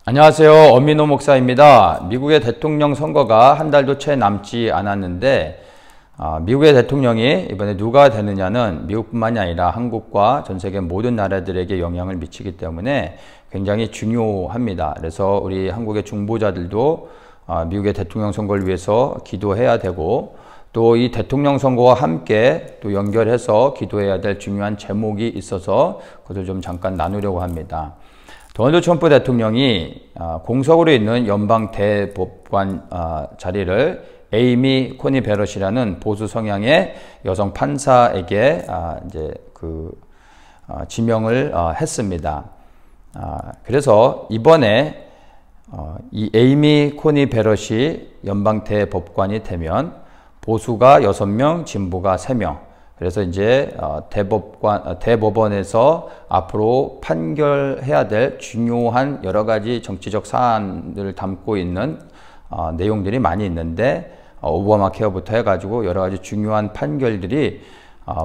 안녕하세요. 엄민호 목사입니다. 미국의 대통령 선거가 한 달도 채 남지 않았는데 미국의 대통령이 이번에 누가 되느냐는 미국뿐만이 아니라 한국과 전 세계 모든 나라들에게 영향을 미치기 때문에 굉장히 중요합니다. 그래서 우리 한국의 중보자들도 미국의 대통령 선거를 위해서 기도해야 되고, 또 이 대통령 선거와 함께 또 연결해서 기도해야 될 중요한 제목이 있어서 그것을 좀 잠깐 나누려고 합니다. 도널드 트럼프 대통령이 공석으로 있는 연방 대법관 자리를 에이미 코니 베럿이라는 보수 성향의 여성 판사에게 지명을 했습니다. 그래서 이번에 이 에이미 코니 베럿이 연방 대법관이 되면 보수가 6명, 진보가 3명. 그래서 이제 대법원에서 앞으로 판결해야 될 중요한 여러 가지 정치적 사안들을 담고 있는 내용들이 많이 있는데, 오바마 케어부터 해가지고 여러 가지 중요한 판결들이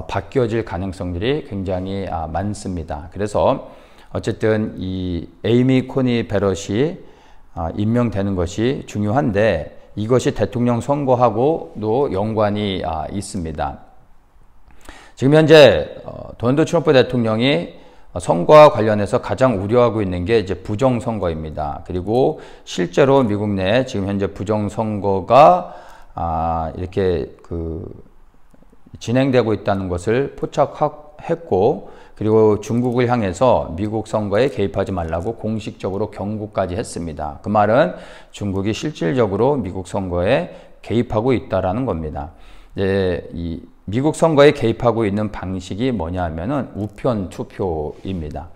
바뀌어질 가능성들이 굉장히 많습니다. 그래서 어쨌든 이 에이미 코니 베럿이 임명되는 것이 중요한데, 이것이 대통령 선거하고도 연관이 있습니다. 지금 현재 도널드 트럼프 대통령이 선거와 관련해서 가장 우려하고 있는 게 이제 부정선거입니다. 그리고 실제로 미국 내 지금 현재 부정선거가 이렇게 진행되고 있다는 것을 포착했고, 그리고 중국을 향해서 미국 선거에 개입하지 말라고 공식적으로 경고까지 했습니다. 그 말은 중국이 실질적으로 미국 선거에 개입하고 있다라는 겁니다. 이 미국 선거에 개입하고 있는 방식이 뭐냐 하면은 우편 투표입니다.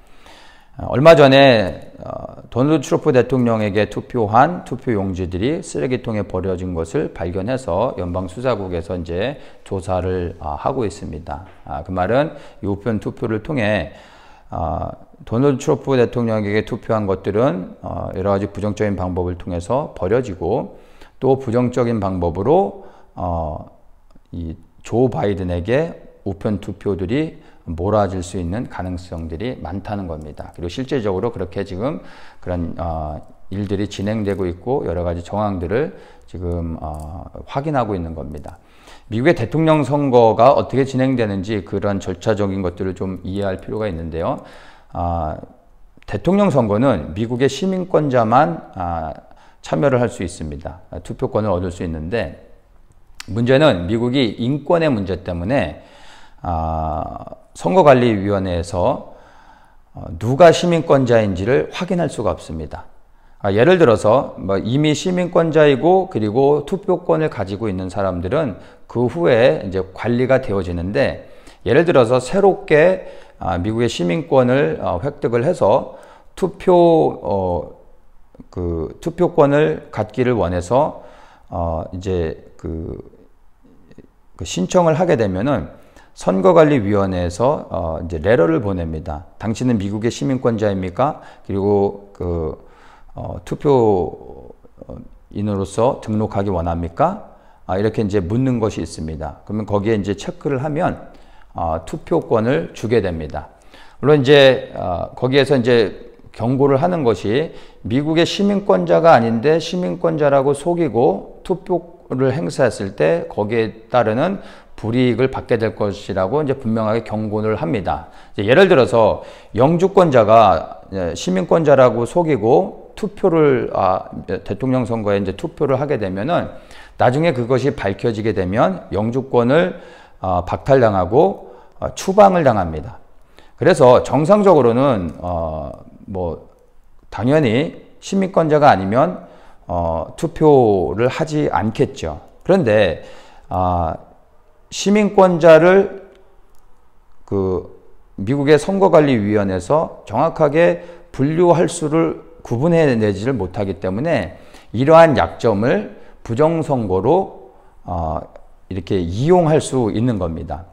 얼마 전에 도널드 트럼프 대통령에게 투표한 투표 용지들이 쓰레기통에 버려진 것을 발견해서 연방수사국에서 이제 조사를 하고 있습니다. 그 말은 이 우편 투표를 통해 도널드 트럼프 대통령에게 투표한 것들은 여러 가지 부정적인 방법을 통해서 버려지고, 또 부정적인 방법으로 이 조 바이든에게 우편 투표들이 몰아질 수 있는 가능성들이 많다는 겁니다. 그리고 실제적으로 그렇게 지금 그런 일들이 진행되고 있고, 여러 가지 정황들을 지금 확인하고 있는 겁니다. 미국의 대통령 선거가 어떻게 진행되는지 그런 절차적인 것들을 좀 이해할 필요가 있는데요. 대통령 선거는 미국의 시민권자만 참여를 할 수 있습니다. 투표권을 얻을 수 있는데, 문제는 미국이 인권의 문제 때문에 선거관리위원회에서 누가 시민권자인지를 확인할 수가 없습니다. 예를 들어서 이미 시민권자이고 그리고 투표권을 가지고 있는 사람들은 그 후에 이제 관리가 되어지는데, 예를 들어서 새롭게 미국의 시민권을 획득을 해서 투표권을 갖기를 원해서 이제 신청을 하게 되면은 선거관리위원회에서 이제 레터를 보냅니다. 당신은 미국의 시민권자입니까? 그리고 투표인으로서 등록하기 원합니까? 이렇게 이제 묻는 것이 있습니다. 그러면 거기에 이제 체크를 하면 투표권을 주게 됩니다. 물론 이제 거기에서 이제 경고를 하는 것이, 미국의 시민권자가 아닌데 시민권자라고 속이고 투표를 행사했을 때 거기에 따르는 불이익을 받게 될 것이라고 이제 분명하게 경고를 합니다. 예를 들어서 영주권자가 시민권자라고 속이고 투표를 대통령 선거에 이제 투표를 하게 되면은 나중에 그것이 밝혀지게 되면 영주권을 박탈당하고 추방을 당합니다. 그래서 정상적으로는 당연히 시민권자가 아니면 투표를 하지 않겠죠. 그런데 시민권자를 미국의 선거관리위원회에서 정확하게 분류할 수를 구분해내지를 못하기 때문에 이러한 약점을 부정선거로 이렇게 이용할 수 있는 겁니다.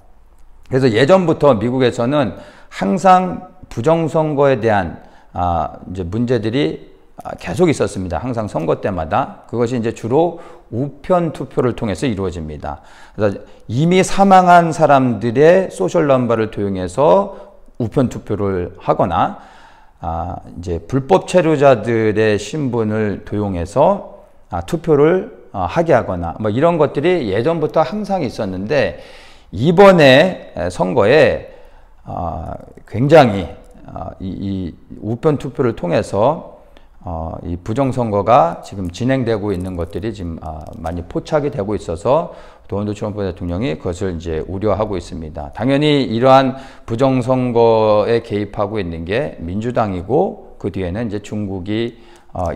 그래서 예전부터 미국에서는 항상 부정선거에 대한 이제 문제들이 계속 있었습니다. 항상 선거 때마다. 그것이 이제 주로 우편 투표를 통해서 이루어집니다. 그래서 이미 사망한 사람들의 소셜 넘버를 도용해서 우편 투표를 하거나 이제 불법 체류자들의 신분을 도용해서 투표를 하게 하거나 뭐 이런 것들이 예전부터 항상 있었는데 이번에 선거에 굉장히 이 우편 투표를 통해서 이 부정선거가 지금 진행되고 있는 것들이 지금 많이 포착이 되고 있어서 도널드 트럼프 대통령이 그것을 이제 우려하고 있습니다. 당연히 이러한 부정선거에 개입하고 있는 게 민주당이고 그 뒤에는 이제 중국이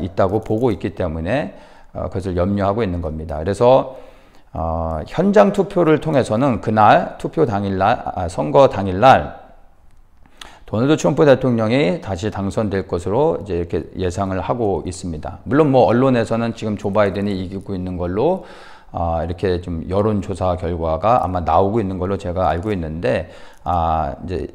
있다고 보고 있기 때문에 그것을 염려하고 있는 겁니다. 그래서 현장 투표를 통해서는 그날 투표 당일날 선거 당일날 도널드 트럼프 대통령이 다시 당선될 것으로 이제 이렇게 예상을 하고 있습니다. 물론 뭐 언론에서는 지금 조 바이든이 이기고 있는 걸로 이렇게 좀 여론조사 결과가 아마 나오고 있는 걸로 제가 알고 있는데 이제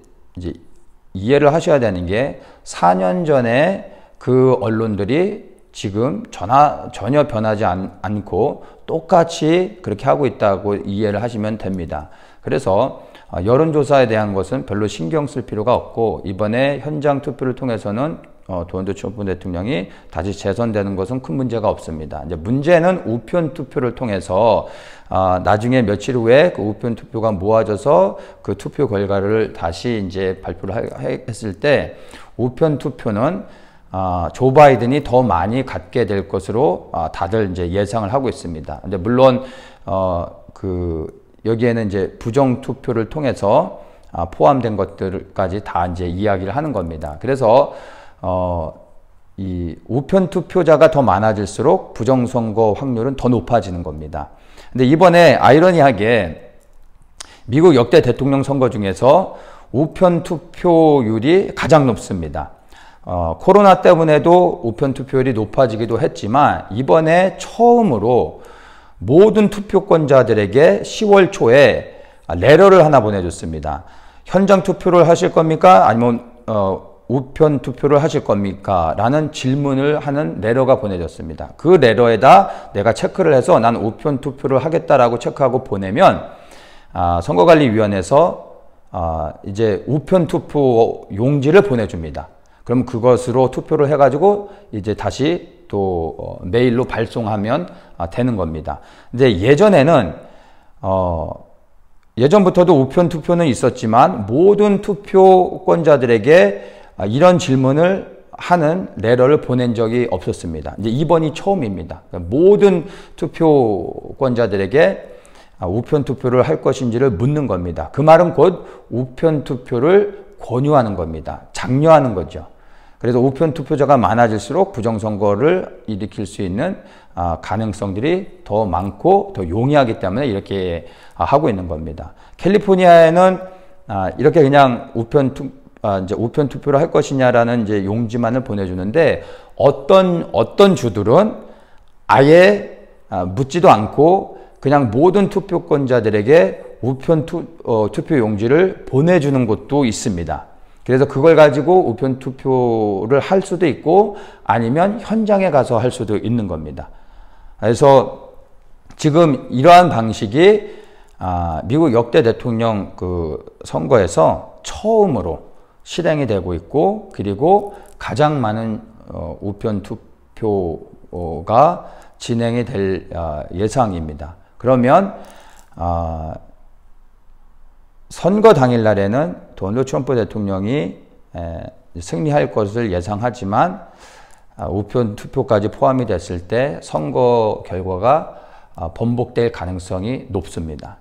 이해를 하셔야 되는 게 4년 전에 그 언론들이 지금 전혀 변하지 않고 똑같이 그렇게 하고 있다고 이해를 하시면 됩니다. 그래서 여론조사에 대한 것은 별로 신경 쓸 필요가 없고 이번에 현장 투표를 통해서는 도널드 트럼프 대통령이 다시 재선되는 것은 큰 문제가 없습니다. 이제 문제는 우편 투표를 통해서 나중에 며칠 후에 그 우편 투표가 모아져서 그 투표 결과를 다시 이제 발표를 했을 때 우편 투표는 조 바이든이 더 많이 갖게 될 것으로 다들 이제 예상을 하고 있습니다. 근데 물론 여기에는 이제 부정 투표를 통해서 포함된 것들까지 다 이제 이야기를 하는 겁니다. 그래서 이 우편 투표자가 더 많아질수록 부정선거 확률은 더 높아지는 겁니다. 근데 이번에 아이러니하게 미국 역대 대통령 선거 중에서 우편 투표율이 가장 높습니다. 코로나 때문에도 우편 투표율이 높아지기도 했지만 이번에 처음으로 모든 투표권자들에게 10월 초에 레터를 하나 보내줬습니다. 현장 투표를 하실 겁니까? 아니면 우편 투표를 하실 겁니까? 라는 질문을 하는 레터가 보내졌습니다. 그 레터에다 내가 체크를 해서 난 우편 투표를 하겠다라고 체크하고 보내면 선거관리위원회에서 이제 우편 투표 용지를 보내줍니다. 그럼 그것으로 투표를 해가지고 이제 다시 또 메일로 발송하면 되는 겁니다. 근데 예전에는 예전부터도 우편 투표는 있었지만 모든 투표권자들에게 이런 질문을 하는 레터를 보낸 적이 없었습니다. 이제 이번이 처음입니다. 모든 투표권자들에게 우편 투표를 할 것인지를 묻는 겁니다. 그 말은 곧 우편 투표를 권유하는 겁니다. 장려하는 거죠. 그래서 우편 투표자가 많아질수록 부정선거를 일으킬 수 있는 가능성들이 더 많고 더 용이하기 때문에 이렇게 하고 있는 겁니다. 캘리포니아에는 이렇게 그냥 이제 우편 투표를 할 것이냐라는 이제 용지만을 보내주는데 어떤 주들은 아예 묻지도 않고 그냥 모든 투표권자들에게 우편 투표 용지를 보내주는 곳도 있습니다. 그래서 그걸 가지고 우편 투표를 할 수도 있고 아니면 현장에 가서 할 수도 있는 겁니다. 그래서 지금 이러한 방식이 미국 역대 대통령 그 선거에서 처음으로 실행이 되고 있고 그리고 가장 많은 우편 투표가 진행이 될 예상입니다. 그러면 선거 당일날에는 도널드 트럼프 대통령이 승리할 것을 예상하지만 우편 투표까지 포함이 됐을 때 선거 결과가 번복될 가능성이 높습니다.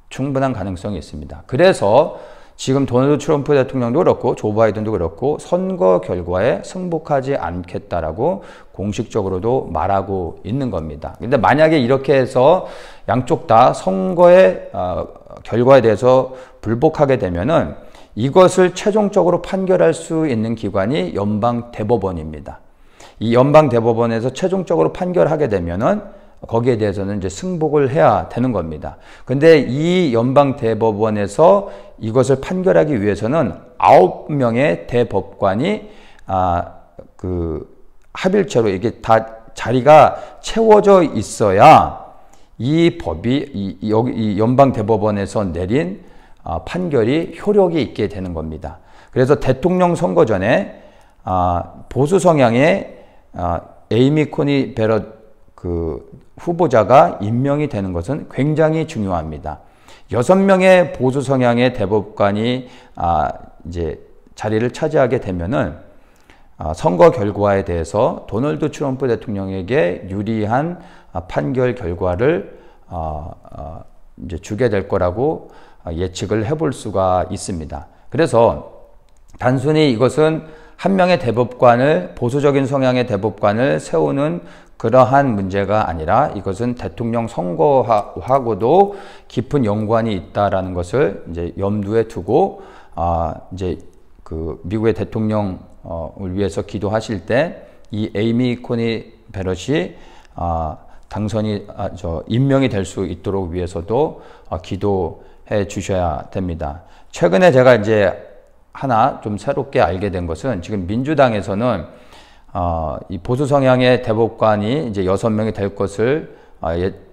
충분한 가능성이 있습니다. 그래서 지금 도널드 트럼프 대통령도 그렇고 조 바이든도 그렇고 선거 결과에 승복하지 않겠다라고 공식적으로도 말하고 있는 겁니다. 근데 만약에 이렇게 해서 양쪽 다 선거의 결과에 대해서 불복하게 되면은 이것을 최종적으로 판결할 수 있는 기관이 연방대법원입니다. 이 연방대법원에서 최종적으로 판결하게 되면은 거기에 대해서는 이제 승복을 해야 되는 겁니다. 근데 이 연방대법원에서 이것을 판결하기 위해서는 9명의 대법관이 합일체로 이게 다 자리가 채워져 있어야 이 법이 이 연방대법원에서 내린 판결이 효력이 있게 되는 겁니다. 그래서 대통령 선거 전에 보수 성향의 에이미 코니 베럿 후보자가 임명이 되는 것은 굉장히 중요합니다. 6명의 보수 성향의 대법관이 이제 자리를 차지하게 되면은 선거 결과에 대해서 도널드 트럼프 대통령에게 유리한 판결 결과를 이제 주게 될 거라고 예측을 해볼 수가 있습니다. 그래서 단순히 이것은 한 명의 대법관을, 보수적인 성향의 대법관을 세우는 그러한 문제가 아니라 이것은 대통령 선거하고도 깊은 연관이 있다라는 것을 이제 염두에 두고 이제 미국의 대통령을 위해서 기도하실 때 이 에이미 코니 베럿이 임명이 될 수 있도록 위해서도 기도해 주셔야 됩니다. 최근에 제가 이제 하나 좀 새롭게 알게 된 것은 지금 민주당에서는 이 보수 성향의 대법관이 이제 6명이 될 것을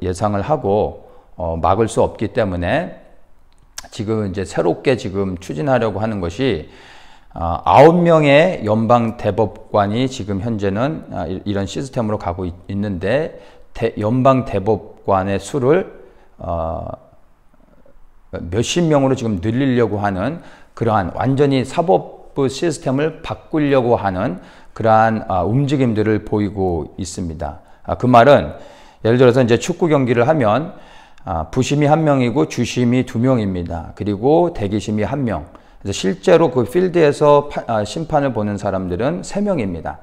예상을 하고 막을 수 없기 때문에 지금 이제 새롭게 지금 추진하려고 하는 것이 9명의 연방 대법관이 지금 현재는 이런 시스템으로 가고 있는데 연방 대법관의 수를 몇십 명으로 지금 늘리려고 하는 그러한 완전히 사법부 시스템을 바꾸려고 하는 그러한 움직임들을 보이고 있습니다. 그 말은 예를 들어서 이제 축구 경기를 하면 부심이 1명이고 주심이 2명입니다. 그리고 대기심이 1명. 그래서 실제로 그 필드에서 심판을 보는 사람들은 3명입니다.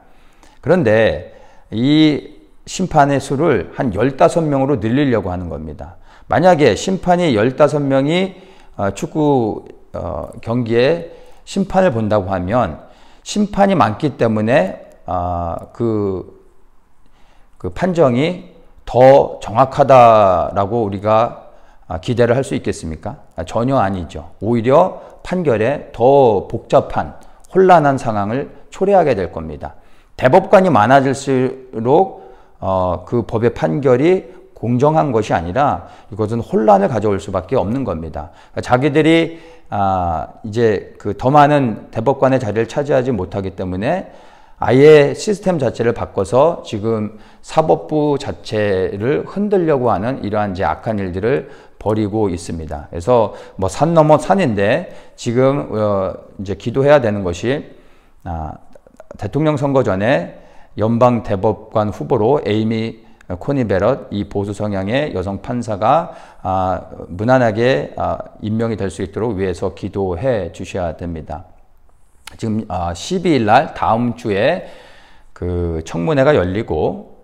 그런데 이 심판의 수를 한 15명으로 늘리려고 하는 겁니다. 만약에 심판이 15명이 축구 경기에 심판을 본다고 하면 심판이 많기 때문에 그 판정이 더 정확하다라고 우리가 기대를 할 수 있겠습니까? 전혀 아니죠. 오히려 판결에 더 복잡한 혼란한 상황을 초래하게 될 겁니다. 대법관이 많아질수록 그 법의 판결이 공정한 것이 아니라 이것은 혼란을 가져올 수밖에 없는 겁니다. 자기들이 이제 더 많은 대법관의 자리를 차지하지 못하기 때문에 아예 시스템 자체를 바꿔서 지금 사법부 자체를 흔들려고 하는 이러한 이제 악한 일들을 벌이고 있습니다. 그래서 뭐 산 넘어 산인데 지금 이제 기도해야 되는 것이 대통령 선거 전에 연방 대법관 후보로 에이미 코니 베럿 이 보수 성향의 여성 판사가 무난하게 임명이 될 수 있도록 위해서 기도해 주셔야 됩니다. 지금 12일 날 다음 주에 그 청문회가 열리고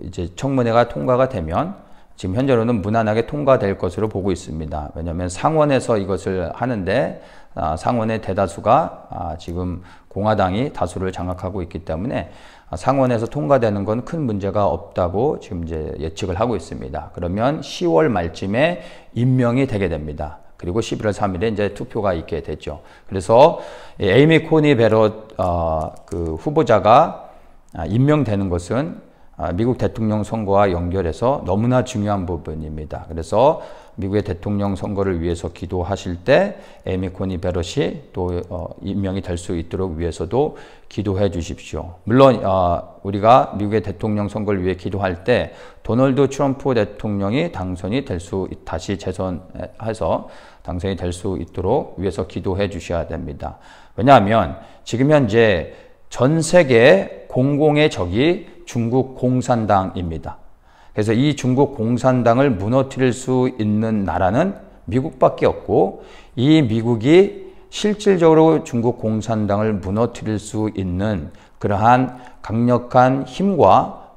이제 청문회가 통과가 되면 지금 현재로는 무난하게 통과될 것으로 보고 있습니다. 왜냐하면 상원에서 이것을 하는데 상원의 대다수가 지금 공화당이 다수를 장악하고 있기 때문에 상원에서 통과되는 건 큰 문제가 없다고 지금 이제 예측을 하고 있습니다. 그러면 10월 말쯤에 임명이 되게 됩니다. 그리고 11월 3일에 이제 투표가 있게 됐죠. 그래서 에이미 코니 베럿 그 후보자가 임명되는 것은 미국 대통령 선거와 연결해서 너무나 중요한 부분입니다. 그래서 미국의 대통령 선거를 위해서 기도하실 때 에이미 코니 베럿이 또 임명이 될 수 있도록 위해서도 기도해 주십시오. 물론 우리가 미국의 대통령 선거를 위해 기도할 때 도널드 트럼프 대통령이 당선이 될 다시 재선해서 당선이 될 수 있도록 위해서 기도해 주셔야 됩니다. 왜냐하면 지금 현재 전 세계 공공의 적이 중국 공산당입니다. 그래서 이 중국 공산당을 무너뜨릴 수 있는 나라는 미국밖에 없고 이 미국이 실질적으로 중국 공산당을 무너뜨릴 수 있는 그러한 강력한 힘과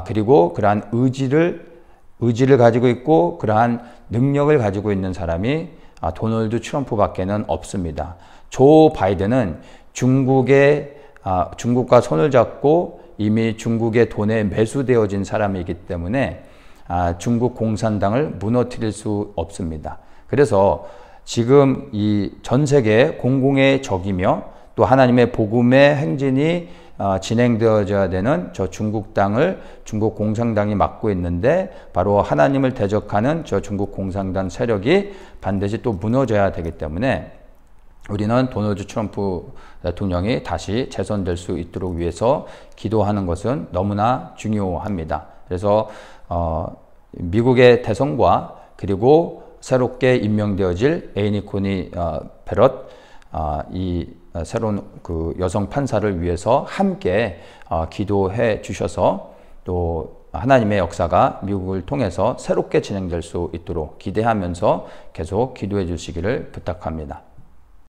그리고 그러한 의지를 가지고 있고 그러한 능력을 가지고 있는 사람이 도널드 트럼프밖에는 없습니다. 조 바이든은 중국과 손을 잡고 이미 중국의 돈에 매수되어진 사람이기 때문에 중국 공산당을 무너뜨릴 수 없습니다. 그래서 지금 이 전 세계 공공의 적이며 또 하나님의 복음의 행진이 진행되어져야 되는 저 중국 공산당이 맡고 있는데 바로 하나님을 대적하는 저 중국 공산당 세력이 반드시 또 무너져야 되기 때문에 우리는 도널드 트럼프 대통령이 다시 재선될 수 있도록 위해서 기도하는 것은 너무나 중요합니다. 그래서 미국의 대선과 그리고 새롭게 임명되어질 에이미 코니 베럿 이 새로운 그 여성 판사를 위해서 함께 기도해 주셔서 또 하나님의 역사가 미국을 통해서 새롭게 진행될 수 있도록 기대하면서 계속 기도해 주시기를 부탁합니다.